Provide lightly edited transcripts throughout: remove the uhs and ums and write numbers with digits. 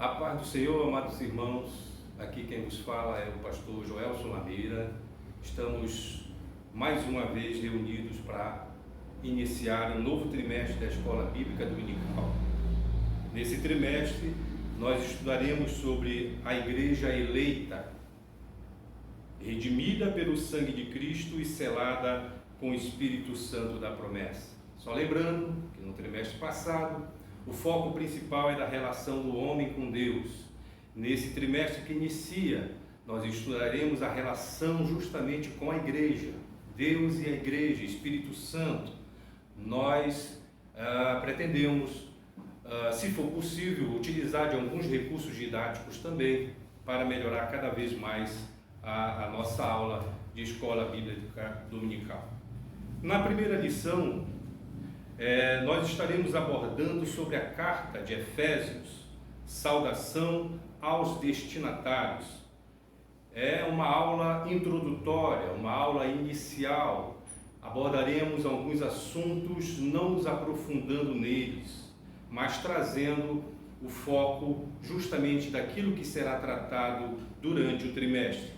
A paz do Senhor, amados irmãos, aqui quem vos fala é o pastor Joelson Lameira. Estamos mais uma vez reunidos para iniciar um novo trimestre da Escola Bíblica Dominical. Nesse trimestre, nós estudaremos sobre a Igreja eleita, redimida pelo sangue de Cristo e selada com o Espírito Santo da promessa. Só lembrando que no trimestre passado, o foco principal é da relação do homem com Deus. Nesse trimestre que inicia, nós estudaremos a relação justamente com a igreja. Deus e a igreja, Espírito Santo. Nós pretendemos, se for possível, utilizar de alguns recursos didáticos também para melhorar cada vez mais a nossa aula de Escola Bíblica Dominical. Na primeira lição, nós estaremos abordando sobre a carta de Efésios, saudação aos destinatários. É uma aula introdutória, uma aula inicial. Abordaremos alguns assuntos, não nos aprofundando neles, mas trazendo o foco justamente daquilo que será tratado durante o trimestre.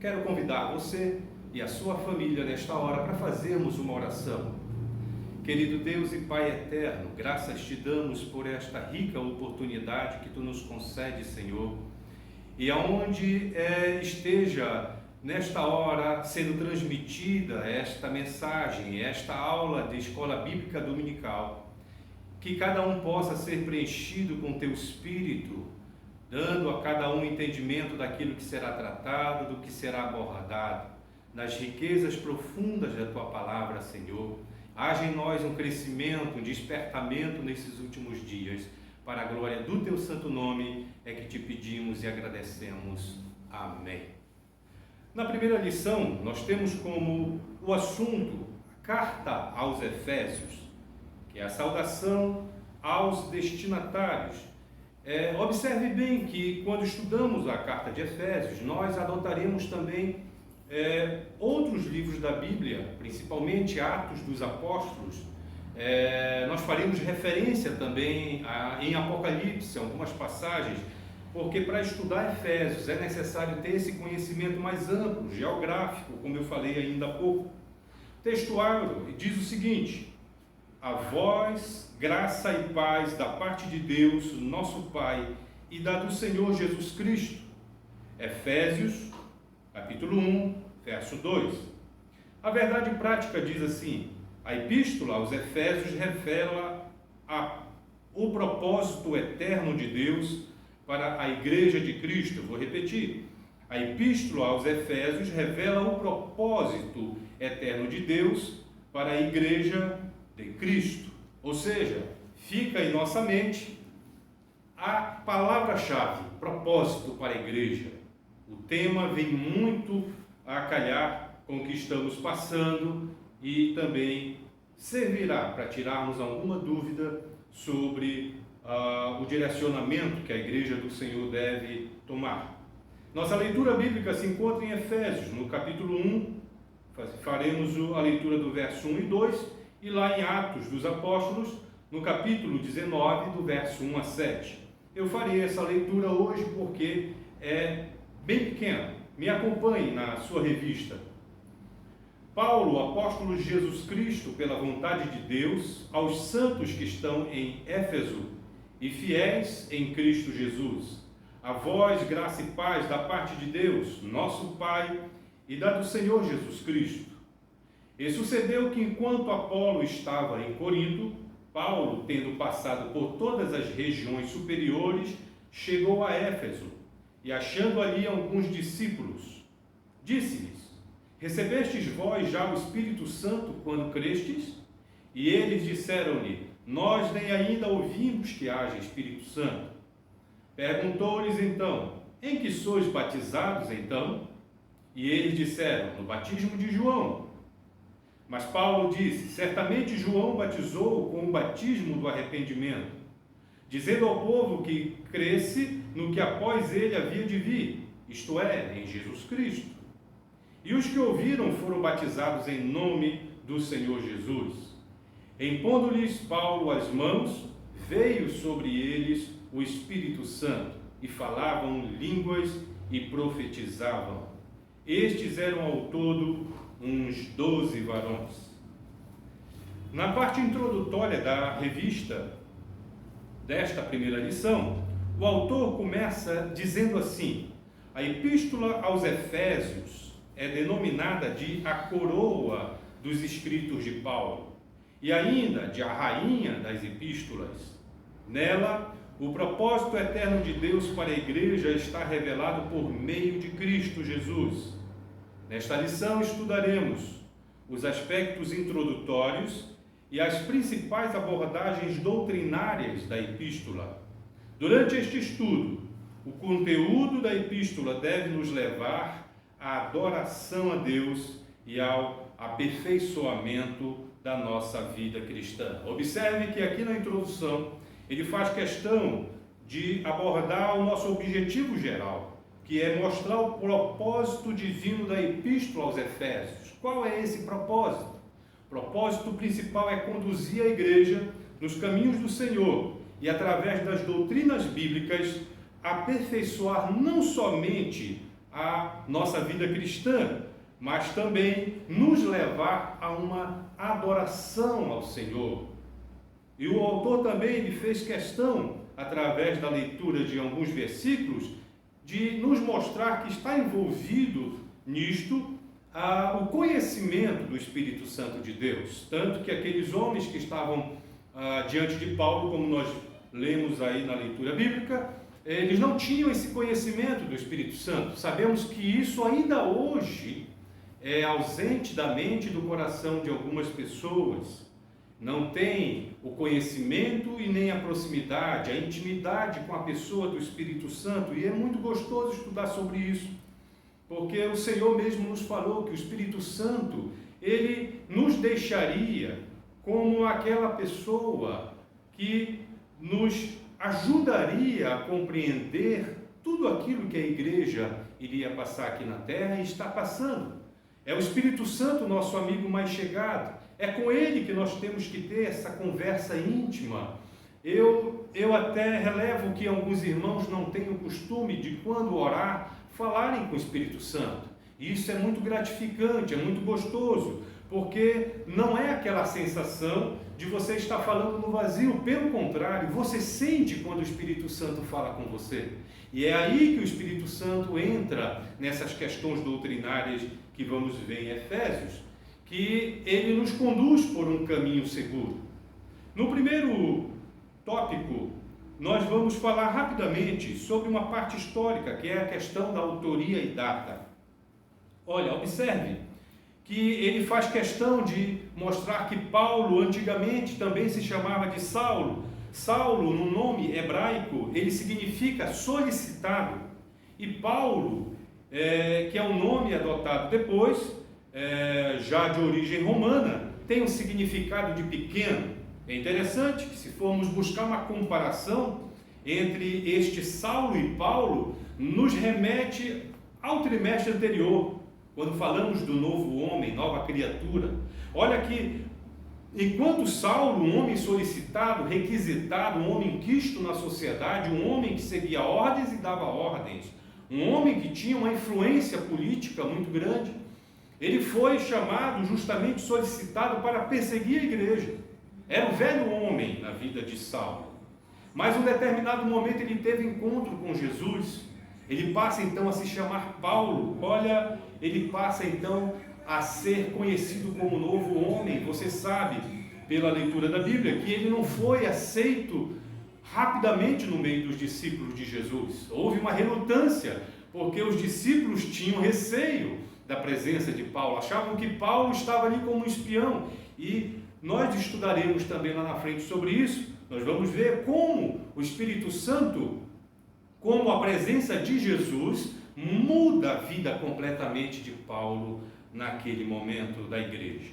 Quero convidar você e a sua família nesta hora para fazermos uma oração. Querido Deus e Pai eterno, graças te damos por esta rica oportunidade que tu nos concede, Senhor, e aonde esteja nesta hora sendo transmitida esta mensagem, esta aula de Escola Bíblica Dominical, que cada um possa ser preenchido com teu Espírito, dando a cada um entendimento daquilo que será tratado, do que será abordado, nas riquezas profundas da tua palavra, Senhor. Haja em nós um crescimento, um despertamento nesses últimos dias. Para a glória do teu santo nome é que te pedimos e agradecemos. Amém. Na primeira lição, nós temos como o assunto a carta aos Efésios, que é a saudação aos destinatários. Observe bem que quando estudamos a carta de Efésios, nós adotaremos também outros livros da Bíblia, principalmente Atos dos Apóstolos. Nós faremos referência também em Apocalipse, algumas passagens, porque para estudar Efésios é necessário ter esse conhecimento mais amplo, geográfico, como eu falei ainda há pouco. Textuário diz o seguinte: a vós, graça e paz da parte de Deus, nosso Pai, e da do Senhor Jesus Cristo. Efésios, capítulo 1, verso 2. A verdade prática diz assim: a epístola aos Efésios revela o propósito eterno de Deus para a igreja de Cristo. Vou repetir. A epístola aos Efésios revela o propósito eterno de Deus para a igreja de Cristo. Ou seja, fica em nossa mente a palavra-chave, propósito para a igreja. O tema vem muito a calhar com o que estamos passando e também servirá para tirarmos alguma dúvida sobre o direcionamento que a igreja do Senhor deve tomar. Nossa leitura bíblica se encontra em Efésios, no capítulo 1, faremos a leitura do verso 1 e 2, e lá em Atos dos Apóstolos, no capítulo 19, do verso 1 a 7. Eu farei essa leitura hoje porque é bem pequeno. Me acompanhe na sua revista. Paulo, apóstolo de Jesus Cristo, pela vontade de Deus, aos santos que estão em Éfeso e fiéis em Cristo Jesus. A vós, graça e paz da parte de Deus, nosso Pai, e da do Senhor Jesus Cristo. E sucedeu que, enquanto Apolo estava em Corinto, Paulo, tendo passado por todas as regiões superiores, chegou a Éfeso, e achando ali alguns discípulos, disse-lhes: recebestes vós já o Espírito Santo quando crestes? E eles disseram-lhe: nós nem ainda ouvimos que haja Espírito Santo. Perguntou-lhes então: em que sois batizados então? E eles disseram: no batismo de João. Mas Paulo disse: certamente João batizou com o batismo do arrependimento, dizendo ao povo que cresce no que após ele havia de vir, isto é, em Jesus Cristo. E os que ouviram foram batizados em nome do Senhor Jesus. Impondo-lhes Paulo as mãos, veio sobre eles o Espírito Santo, e falavam línguas e profetizavam. Estes eram ao todo uns 12 varões. Na parte introdutória da revista desta primeira lição, o autor começa dizendo assim: a epístola aos Efésios é denominada de a coroa dos escritos de Paulo e ainda de a rainha das epístolas. Nela, o propósito eterno de Deus para a igreja está revelado por meio de Cristo Jesus. Nesta lição estudaremos os aspectos introdutórios e as principais abordagens doutrinárias da epístola. Durante este estudo, o conteúdo da epístola deve nos levar à adoração a Deus e ao aperfeiçoamento da nossa vida cristã. Observe que aqui na introdução ele faz questão de abordar o nosso objetivo geral, que é mostrar o propósito divino da epístola aos Efésios. Qual é esse propósito? O propósito principal é conduzir a igreja nos caminhos do Senhor e, através das doutrinas bíblicas, aperfeiçoar não somente a nossa vida cristã, mas também nos levar a uma adoração ao Senhor. E o autor também ele fez questão, através da leitura de alguns versículos, de nos mostrar que está envolvido nisto o conhecimento do Espírito Santo de Deus. Tanto que aqueles homens que estavam diante de Paulo, como nós lemos aí na leitura bíblica, eles não tinham esse conhecimento do Espírito Santo. Sabemos que isso ainda hoje é ausente da mente e do coração de algumas pessoas. Não tem o conhecimento e nem a proximidade, a intimidade com a pessoa do Espírito Santo. E é muito gostoso estudar sobre isso, porque o Senhor mesmo nos falou que o Espírito Santo, ele nos deixaria como aquela pessoa que nos ajudaria a compreender tudo aquilo que a igreja iria passar aqui na terra e está passando. É o Espírito Santo, nosso amigo mais chegado. É com ele que nós temos que ter essa conversa íntima. Eu até relevo que alguns irmãos não têm o costume de, quando orar, falarem com o Espírito Santo. E isso é muito gratificante, é muito gostoso, porque não é aquela sensação de você estar falando no vazio. Pelo contrário, você sente quando o Espírito Santo fala com você. E é aí que o Espírito Santo entra nessas questões doutrinárias que vamos ver em Efésios, que ele nos conduz por um caminho seguro. No primeiro tópico, nós vamos falar rapidamente sobre uma parte histórica, que é a questão da autoria e data. Olha, observe que ele faz questão de mostrar que Paulo antigamente também se chamava de Saulo. Saulo, no nome hebraico, ele significa solicitado. E Paulo, que é um nome adotado depois, já de origem romana, tem um significado de pequeno. É interessante que, se formos buscar uma comparação entre este Saulo e Paulo, nos remete ao trimestre anterior, quando falamos do novo homem, nova criatura. Olha que, enquanto Saulo, um homem solicitado, requisitado, um homem quisto na sociedade, um homem que seguia ordens e dava ordens, um homem que tinha uma influência política muito grande, ele foi chamado, justamente solicitado, para perseguir a igreja. Era o velho homem na vida de Saulo. Mas em um determinado momento ele teve encontro com Jesus. Ele passa então a se chamar Paulo. Olha, ele passa então a ser conhecido como novo homem. Você sabe, pela leitura da Bíblia, que ele não foi aceito rapidamente no meio dos discípulos de Jesus. Houve uma relutância, porque os discípulos tinham receio da presença de Paulo, achavam que Paulo estava ali como um espião. E nós estudaremos também lá na frente sobre isso. Nós vamos ver como o Espírito Santo, como a presença de Jesus, muda a vida completamente de Paulo naquele momento da igreja.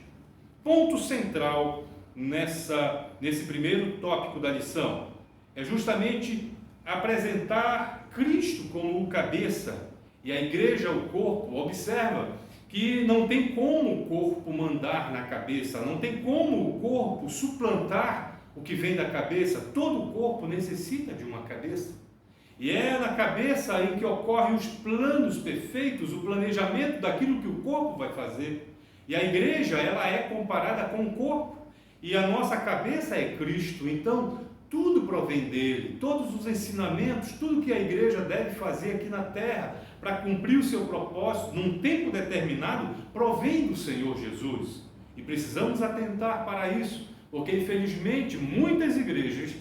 Ponto central nesse primeiro tópico da lição é justamente apresentar Cristo como o cabeça e a igreja o corpo. Observa que não tem como o corpo mandar na cabeça, não tem como o corpo suplantar o que vem da cabeça. Todo o corpo necessita de uma cabeça. E é na cabeça em que ocorrem os planos perfeitos, o planejamento daquilo que o corpo vai fazer. E a igreja, ela é comparada com o corpo. E a nossa cabeça é Cristo. Então, tudo provém dele. Todos os ensinamentos, tudo que a igreja deve fazer aqui na terra para cumprir o seu propósito num tempo determinado, provém do Senhor Jesus. E precisamos atentar para isso, porque infelizmente muitas igrejas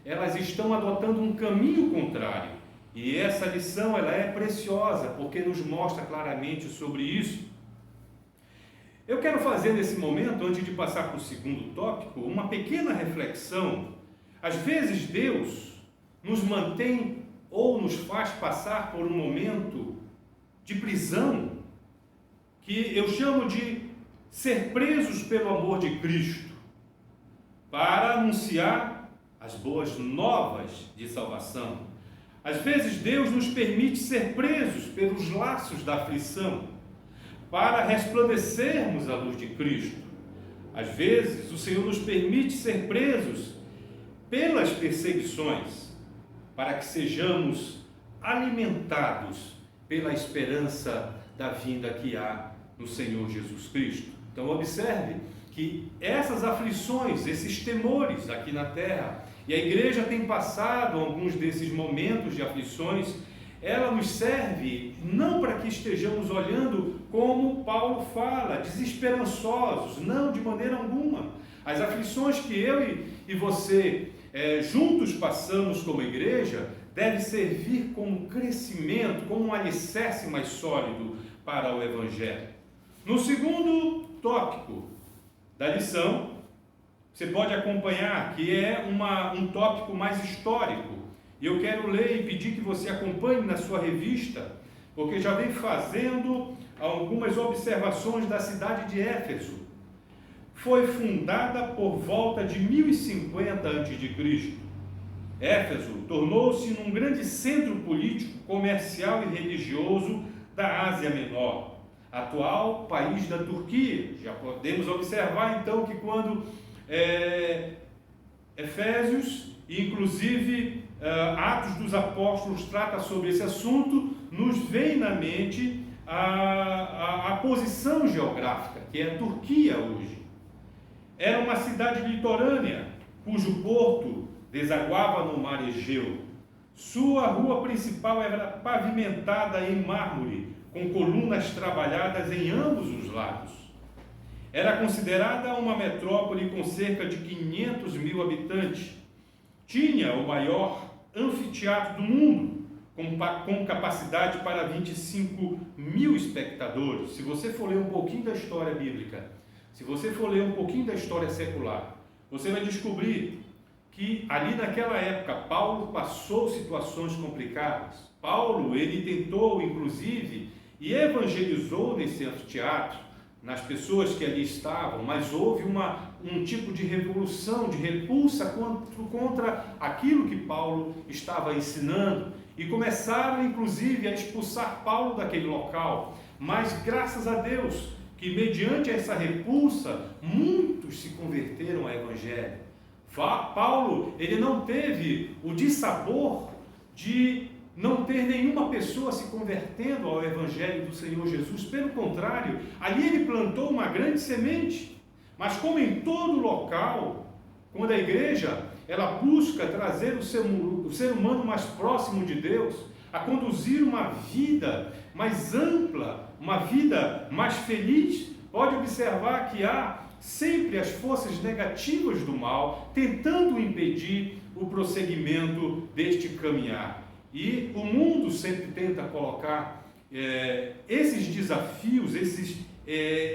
elas estão adotando um caminho contrário. E essa lição ela é preciosa, porque nos mostra claramente sobre isso. Eu quero fazer nesse momento, antes de passar para o segundo tópico, uma pequena reflexão. Às vezes Deus nos mantém ou nos faz passar por um momento de prisão, que eu chamo de ser presos pelo amor de Cristo, para anunciar as boas novas de salvação. Às vezes Deus nos permite ser presos pelos laços da aflição, para resplandecermos a luz de Cristo. Às vezes o Senhor nos permite ser presos pelas perseguições, para que sejamos alimentados pela esperança da vinda que há no Senhor Jesus Cristo. Então observe que essas aflições, esses temores aqui na terra, e a igreja tem passado alguns desses momentos de aflições, ela nos serve não para que estejamos olhando como Paulo fala, desesperançosos, não, de maneira alguma. As aflições que eu e você juntos passamos como igreja, deve servir como crescimento, como um alicerce mais sólido para o Evangelho. No segundo tópico da lição, você pode acompanhar que é um tópico mais histórico. E eu quero ler e pedir que você acompanhe na sua revista, porque já vem fazendo algumas observações da cidade de Éfeso. Foi fundada por volta de 1050 a.C. Éfeso tornou-se num grande centro político, comercial e religioso da Ásia Menor, atual país da Turquia. Já podemos observar então que quando Efésios, inclusive Atos dos Apóstolos, trata sobre esse assunto, nos vem na mente a posição geográfica, que é a Turquia hoje. Era uma cidade litorânea, cujo porto desaguava no mar Egeu. Sua rua principal era pavimentada em mármore, com colunas trabalhadas em ambos os lados. Era considerada uma metrópole com cerca de 500 mil habitantes. Tinha o maior anfiteatro do mundo, com capacidade para 25 mil espectadores. Se você for ler um pouquinho da história bíblica, se você for ler um pouquinho da história secular, você vai descobrir que ali naquela época Paulo passou situações complicadas. Paulo, ele tentou inclusive e evangelizou nesse anfiteatro, nas pessoas que ali estavam, mas houve um tipo de revolução, de repulsa contra aquilo que Paulo estava ensinando, e começaram inclusive a expulsar Paulo daquele local. Mas graças a Deus que mediante essa repulsa muitos se converteram ao Evangelho. Paulo, ele não teve o dissabor de não ter nenhuma pessoa se convertendo ao Evangelho do Senhor Jesus. Pelo contrário, ali ele plantou uma grande semente. Mas como em todo local, quando a igreja ela busca trazer o ser humano mais próximo de Deus, a conduzir uma vida mais ampla, uma vida mais feliz, pode observar que há sempre as forças negativas do mal tentando impedir o prosseguimento deste caminhar. E o mundo sempre tenta colocar esses desafios, esses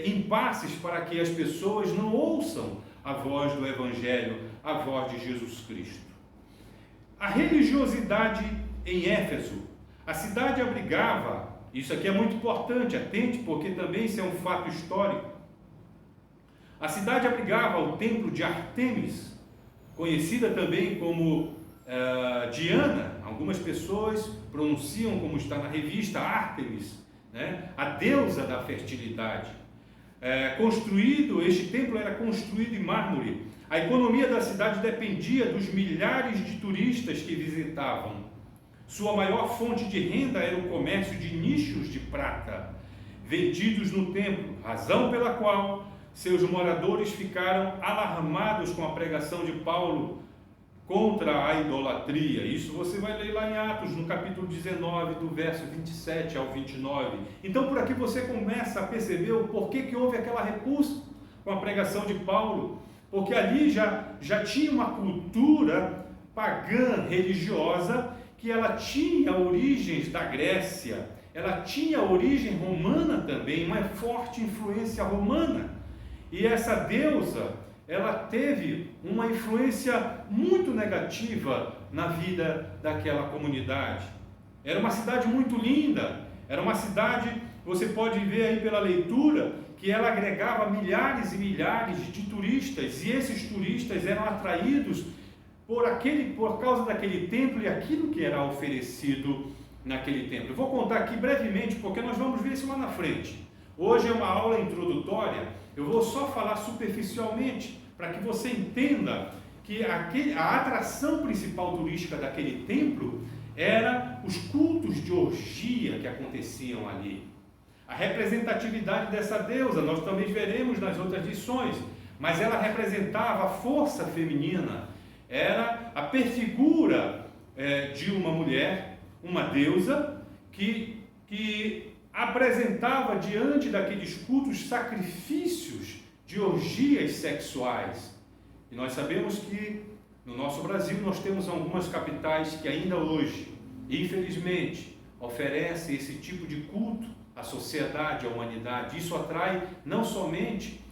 impasses para que as pessoas não ouçam a voz do Evangelho, a voz de Jesus Cristo. A religiosidade em Éfeso. A cidade abrigava, isso aqui é muito importante, atente, porque também isso é um fato histórico. A cidade abrigava o templo de Ártemis, conhecida também como Diana. Algumas pessoas pronunciam como está na revista Ártemis, né? A deusa da fertilidade. Este templo era construído em mármore. A economia da cidade dependia dos milhares de turistas que visitavam. Sua maior fonte de renda era o comércio de nichos de prata, vendidos no templo, razão pela qual seus moradores ficaram alarmados com a pregação de Paulo contra a idolatria. Isso você vai ler lá em Atos, no capítulo 19, do verso 27 ao 29. Então, por aqui você começa a perceber o porquê que houve aquela repulsa com a pregação de Paulo, porque ali já tinha uma cultura pagã, religiosa, que ela tinha origens da Grécia, ela tinha origem romana também, uma forte influência romana. E essa deusa, ela teve uma influência muito negativa na vida daquela comunidade. Era uma cidade muito linda, era uma cidade, você pode ver aí pela leitura, que ela agregava milhares e milhares de turistas, e esses turistas eram atraídos por causa daquele templo e aquilo que era oferecido naquele templo. Eu vou contar aqui brevemente, porque nós vamos ver isso lá na frente. Hoje é uma aula introdutória, eu vou só falar superficialmente, para que você entenda que a atração principal turística daquele templo era os cultos de orgia que aconteciam ali. A representatividade dessa deusa, nós também veremos nas outras lições, mas ela representava a força feminina, era a perfigura de uma mulher, uma deusa, que apresentava diante daqueles cultos sacrifícios de orgias sexuais. E nós sabemos que no nosso Brasil nós temos algumas capitais que ainda hoje, infelizmente, oferecem esse tipo de culto à sociedade, à humanidade. Isso atrai não somente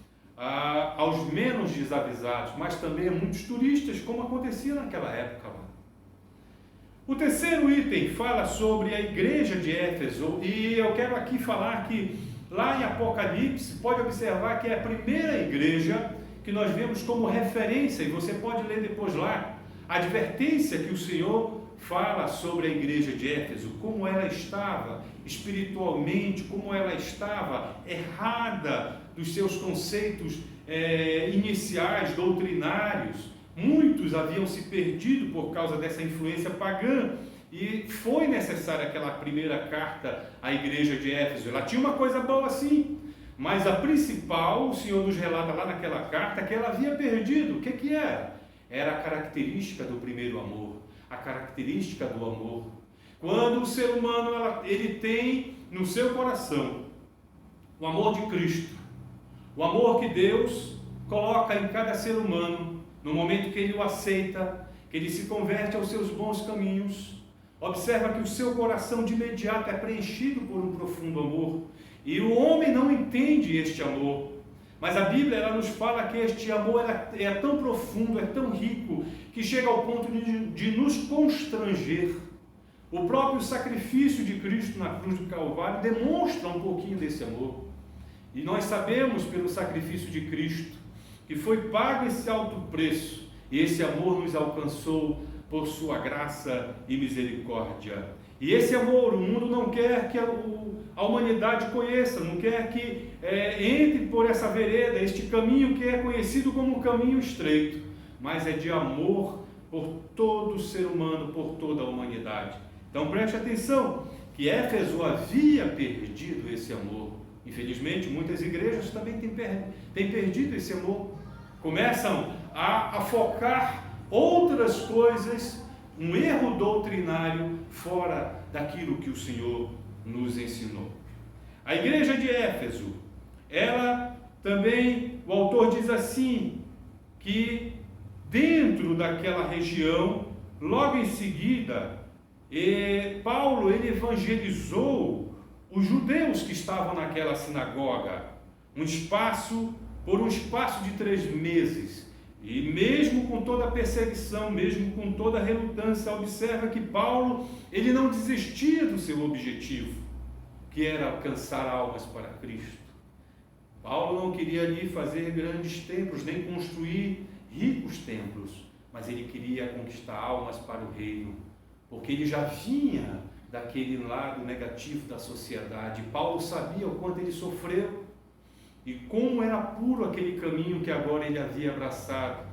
aos menos desavisados, mas também a muitos turistas, como acontecia naquela época lá. O terceiro item fala sobre a igreja de Éfeso, e eu quero aqui falar que lá em Apocalipse, pode observar que é a primeira igreja que nós vemos como referência, e você pode ler depois lá, a advertência que o Senhor fala sobre a igreja de Éfeso, como ela estava espiritualmente, como ela estava errada dos seus conceitos iniciais, doutrinários. Muitos haviam se perdido por causa dessa influência pagã, e foi necessária aquela primeira carta à igreja de Éfeso. Ela tinha uma coisa boa sim, mas a principal, o Senhor nos relata lá naquela carta, que ela havia perdido. O que era? Era a característica do primeiro amor, a característica do amor. Quando o ser humano ele tem no seu coração o amor de Cristo, o amor que Deus coloca em cada ser humano, no momento que ele o aceita, que ele se converte aos seus bons caminhos, observa que o seu coração de imediato é preenchido por um profundo amor, e o homem não entende este amor, mas a Bíblia ela nos fala que este amor é tão profundo, é tão rico, que chega ao ponto de nos constranger. O próprio sacrifício de Cristo na cruz do Calvário demonstra um pouquinho desse amor, e nós sabemos pelo sacrifício de Cristo que foi pago esse alto preço, e esse amor nos alcançou por sua graça e misericórdia. E esse amor, o mundo não quer que a humanidade conheça, não quer que entre por essa vereda, este caminho que é conhecido como o caminho estreito, mas é de amor por todo ser humano, por toda a humanidade. Então preste atenção, que Éfeso havia perdido esse amor. Infelizmente, muitas igrejas também têm perdido esse amor. Começam a focar outras coisas, um erro doutrinário fora daquilo que o Senhor nos ensinou. A igreja de Éfeso, ela também, o autor diz assim, que dentro daquela região, logo em seguida, Paulo ele evangelizou os judeus que estavam naquela sinagoga, por um espaço de 3 meses, e mesmo com toda a perseguição, mesmo com toda a relutância, observa que Paulo, ele não desistia do seu objetivo, que era alcançar almas para Cristo. Paulo não queria ali fazer grandes templos, nem construir ricos templos, mas ele queria conquistar almas para o reino, porque ele já vinha daquele lado negativo da sociedade. Paulo sabia o quanto ele sofreu e como era puro aquele caminho que agora ele havia abraçado.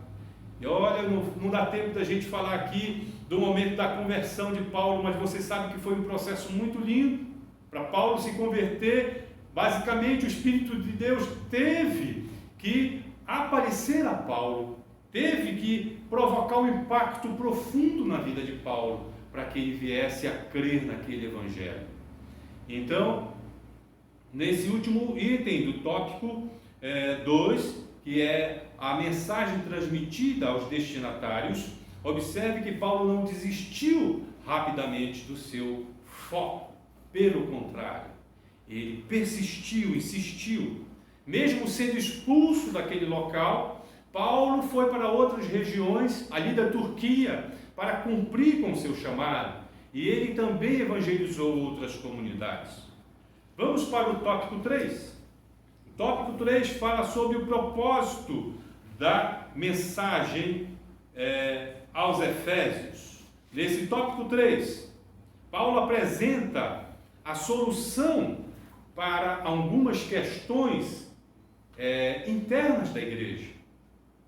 E olha, não dá tempo da gente falar aqui do momento da conversão de Paulo, mas você sabe que foi um processo muito lindo. Para Paulo se converter, basicamente o Espírito de Deus teve que aparecer a Paulo, teve que provocar um impacto profundo na vida de Paulo, para que ele viesse a crer naquele Evangelho. Então, nesse último item do tópico 2, que é a mensagem transmitida aos destinatários, observe que Paulo não desistiu rapidamente do seu foco. Pelo contrário, ele persistiu, insistiu. Mesmo sendo expulso daquele local, Paulo foi para outras regiões, ali da Turquia, para cumprir com o seu chamado. E ele também evangelizou outras comunidades. Vamos para o tópico 3. O tópico 3 fala sobre o propósito da mensagem aos Efésios. Nesse tópico 3, Paulo apresenta a solução para algumas questões internas da igreja.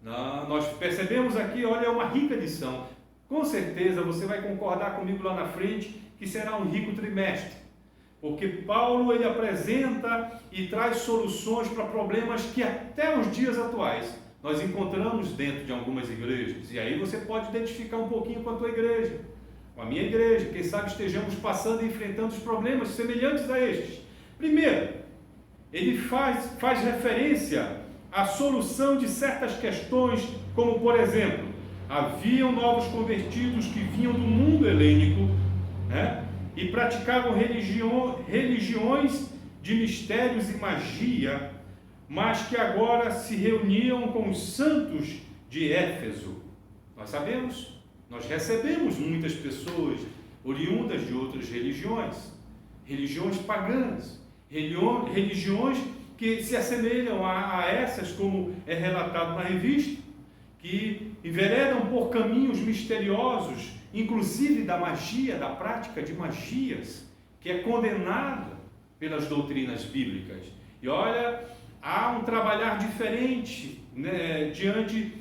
Nós percebemos aqui, olha, é uma rica lição. Com certeza você vai concordar comigo lá na frente que será um rico trimestre, porque Paulo ele apresenta e traz soluções para problemas que até os dias atuais nós encontramos dentro de algumas igrejas. E aí você pode identificar um pouquinho com a tua igreja, com a minha igreja, quem sabe estejamos passando e enfrentando os problemas semelhantes a estes. Primeiro, ele faz referência à solução de certas questões, como por exemplo, haviam novos convertidos que vinham do mundo helênico, e praticavam religiões de mistérios e magia, mas que agora se reuniam com os santos de Éfeso. Nós sabemos, nós recebemos muitas pessoas oriundas de outras religiões pagãs, religiões que se assemelham a essas, como é relatado na revista, que enveredam por caminhos misteriosos, inclusive da magia, da prática de magias, que é condenada pelas doutrinas bíblicas. E olha, há um trabalhar diferente, diante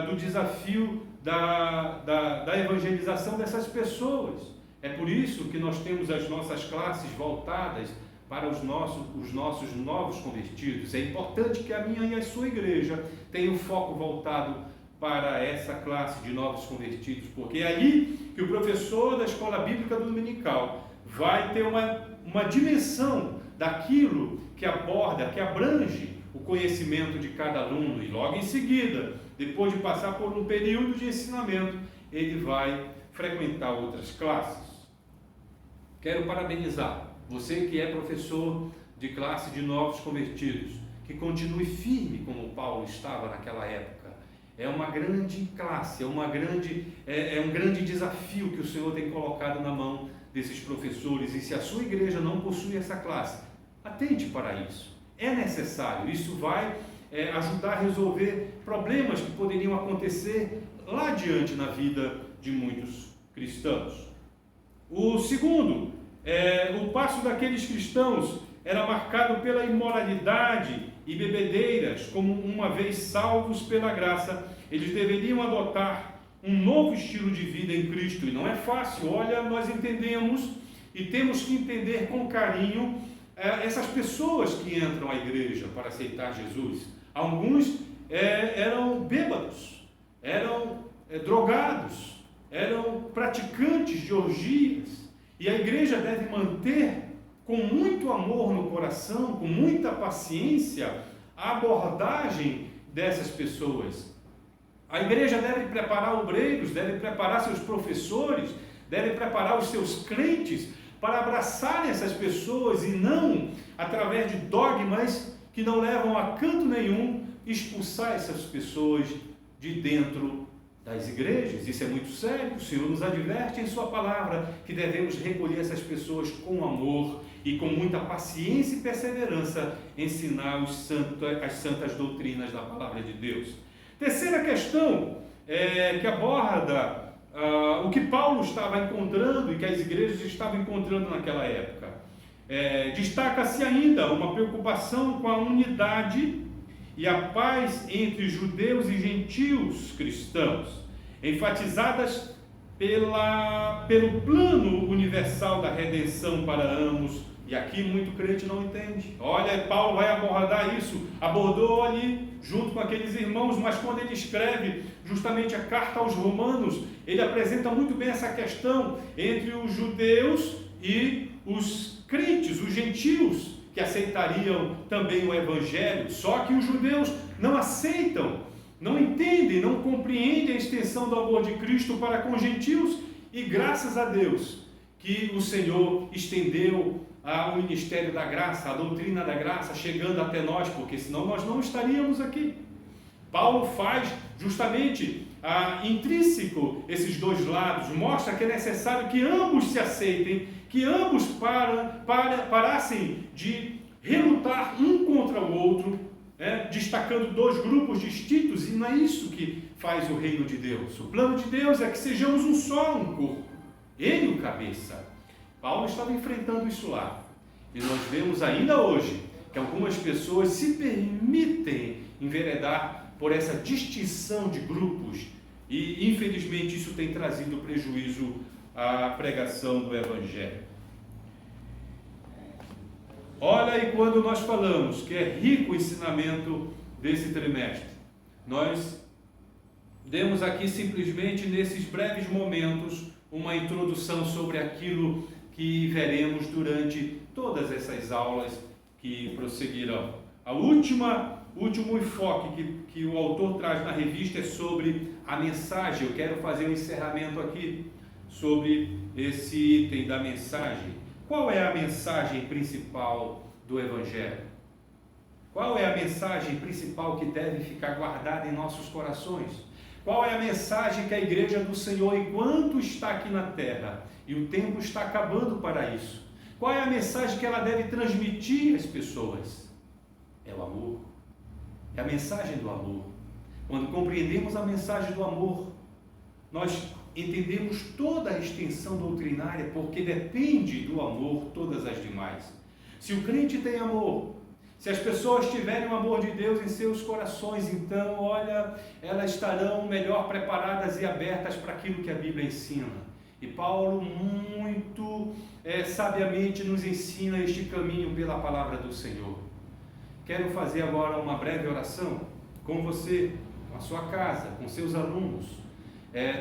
do desafio da evangelização dessas pessoas. É por isso que nós temos as nossas classes voltadas para os nossos novos convertidos. É importante que a minha e a sua igreja tenham foco voltado para essa classe de novos convertidos, porque é ali que o professor da escola bíblica dominical vai ter uma dimensão daquilo que aborda, que abrange o conhecimento de cada aluno, e logo em seguida, depois de passar por um período de ensinamento, ele vai frequentar outras classes. Quero parabenizar você que é professor de classe de novos convertidos, que continue firme como Paulo estava naquela época. É uma grande classe, é um grande desafio que o Senhor tem colocado na mão desses professores, e se a sua igreja não possui essa classe, atente para isso. É necessário, isso vai ajudar a resolver problemas que poderiam acontecer lá adiante na vida de muitos cristãos. O segundo, o passo daqueles cristãos era marcado pela imoralidade e bebedeiras. Como uma vez salvos pela graça, eles deveriam adotar um novo estilo de vida em Cristo. E não é fácil, olha, nós entendemos e temos que entender com carinho essas pessoas que entram à igreja para aceitar Jesus. Alguns eram bêbados, eram drogados, eram praticantes de orgias, e a igreja deve manter com muito amor no coração, com muita paciência, a abordagem dessas pessoas. A igreja deve preparar obreiros, deve preparar seus professores, deve preparar os seus crentes para abraçarem essas pessoas e não, através de dogmas que não levam a canto nenhum, expulsar essas pessoas de dentro das igrejas. Isso é muito sério. O Senhor nos adverte em sua palavra que devemos recolher essas pessoas com amor e com muita paciência e perseverança ensinar as santas doutrinas da palavra de Deus. Terceira questão que aborda o que Paulo estava encontrando e que as igrejas estavam encontrando naquela época. Destaca-se ainda uma preocupação com a unidade e a paz entre judeus e gentios cristãos, enfatizadas pelo plano universal da redenção para ambos. E aqui muito crente não entende. Olha, Paulo vai abordar isso, abordou ali junto com aqueles irmãos, mas quando ele escreve justamente a carta aos Romanos, ele apresenta muito bem essa questão entre os judeus e os crentes, os gentios, que aceitariam também o Evangelho. Só que os judeus não aceitam, não entendem, não compreendem a extensão do amor de Cristo para com os gentios, e graças a Deus que o Senhor estendeu o ministério da graça, a doutrina da graça, chegando até nós, porque senão nós não estaríamos aqui. Paulo faz justamente intrínseco esses dois lados, mostra que é necessário que ambos se aceitem, que ambos parassem de relutar um contra o outro, destacando dois grupos distintos, e não é isso que faz o reino de Deus. O plano de Deus é que sejamos um só, um corpo, ele o cabeça. Paulo estava enfrentando isso lá, e nós vemos ainda hoje que algumas pessoas se permitem enveredar por essa distinção de grupos, e infelizmente isso tem trazido prejuízo à pregação do Evangelho. Olha, e quando nós falamos que é rico o ensinamento desse trimestre, nós demos aqui simplesmente nesses breves momentos uma introdução sobre aquilo que veremos durante todas essas aulas que prosseguirão. O último enfoque que o autor traz na revista é sobre a mensagem. Eu quero fazer um encerramento aqui sobre esse item da mensagem. Qual é a mensagem principal do Evangelho? Qual é a mensagem principal que deve ficar guardada em nossos corações? Qual é a mensagem que a igreja do Senhor, enquanto está aqui na terra, e o tempo está acabando para isso, qual é a mensagem que ela deve transmitir às pessoas? É o amor. É a mensagem do amor. Quando compreendemos a mensagem do amor, nós entendemos toda a extensão doutrinária, porque depende do amor todas as demais. Se o crente tem amor, se as pessoas tiverem o amor de Deus em seus corações, então, olha, elas estarão melhor preparadas e abertas para aquilo que a Bíblia ensina. E Paulo muito sabiamente nos ensina este caminho pela palavra do Senhor. Quero fazer agora uma breve oração com você, com a sua casa, com seus alunos.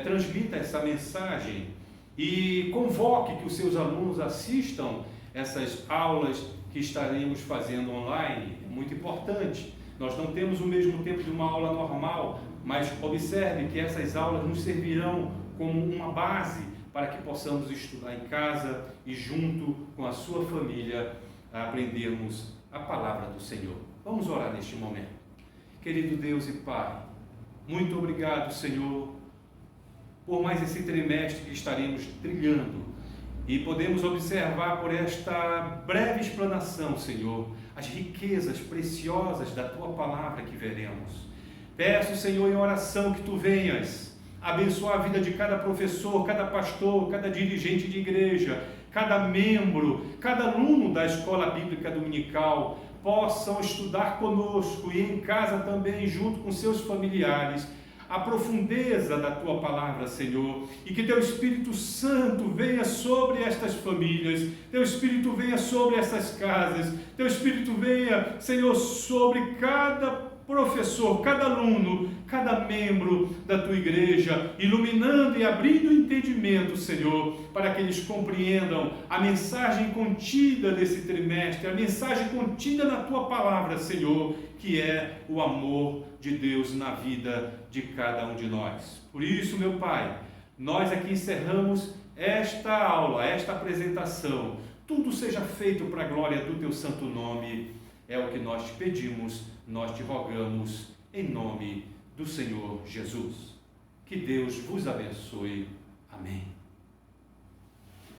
Transmita essa mensagem e convoque que os seus alunos assistam essas aulas que estaremos fazendo online. É muito importante. Nós não temos o mesmo tempo de uma aula normal, mas observe que essas aulas nos servirão como uma base para que possamos estudar em casa e junto com a sua família aprendermos a palavra do Senhor. Vamos orar neste momento. Querido Deus e Pai, muito obrigado, Senhor, por mais esse trimestre que estaremos trilhando, e podemos observar por esta breve explanação, Senhor, as riquezas preciosas da Tua palavra que veremos. Peço, Senhor, em oração que Tu venhas abençoar a vida de cada professor, cada pastor, cada dirigente de igreja, cada membro, cada aluno da escola bíblica dominical, possam estudar conosco e em casa também, junto com seus familiares, a profundeza da Tua palavra, Senhor, e que Teu Espírito Santo venha sobre estas famílias, Teu Espírito venha sobre essas casas, Teu Espírito venha, Senhor, sobre cada professor, cada aluno, cada membro da Tua igreja, iluminando e abrindo o entendimento, Senhor, para que eles compreendam a mensagem contida nesse trimestre, a mensagem contida na Tua palavra, Senhor, que é o amor de Deus na vida de cada um de nós. Por isso, meu Pai, nós aqui encerramos esta aula, esta apresentação. Tudo seja feito para a glória do Teu santo nome. É o que nós te pedimos, nós te rogamos, em nome do Senhor Jesus. Que Deus vos abençoe. Amém.